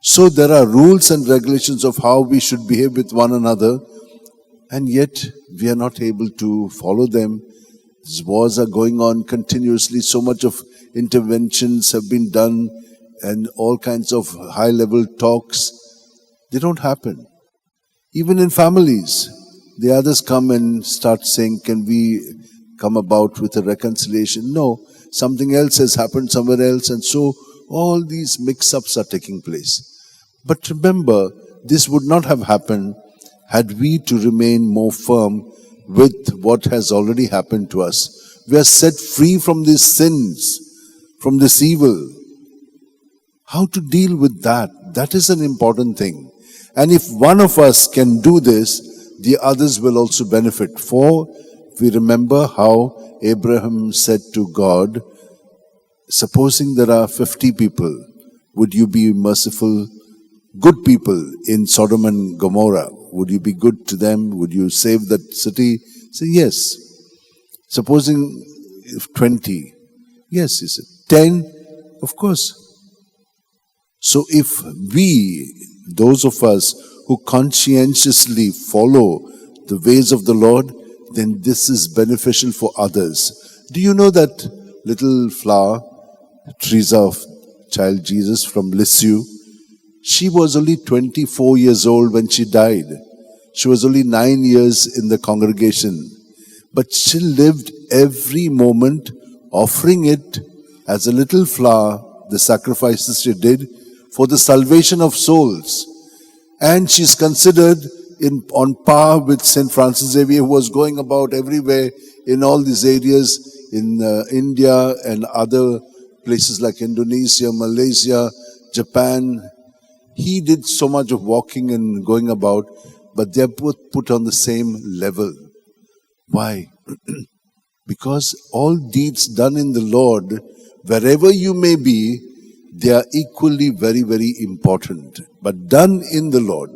So there are rules and regulations of how we should behave with one another, and yet we are not able to follow them. These wars are going on continuously. So much of interventions have been done and all kinds of high-level talks. They don't happen. Even in families, the others come and start saying, can we come about with a reconciliation? No, something else has happened somewhere else, and so all these mix-ups are taking place. But remember, this would not have happened had we to remain more firm with what has already happened to us. We are set free from these sins, from this evil. How to deal with that? That is an important thing. And if one of us can do this, the others will also benefit. For we remember how Abraham said to God, supposing there are 50 people, would you be merciful, good people in Sodom and Gomorrah? Would you be good to them? Would you save that city? Say yes. Supposing if 20, yes, he said. 10, of course. So if we, those of us who conscientiously follow the ways of the Lord, then this is beneficial for others. Do you know that little flower, Teresa of Child Jesus from Lisieux? She was only 24 years old when she died. She was only 9 years in the congregation. But she lived every moment offering it as a little flower, the sacrifices she did for the salvation of souls. And she's considered on par with St. Francis Xavier, who was going about everywhere in all these areas in India and other places like Indonesia, Malaysia, Japan. He did so much of walking and going about, but they're both put on the same level. Why? Because all deeds done in the Lord, wherever you may be, they are equally very, very important. But done in the Lord.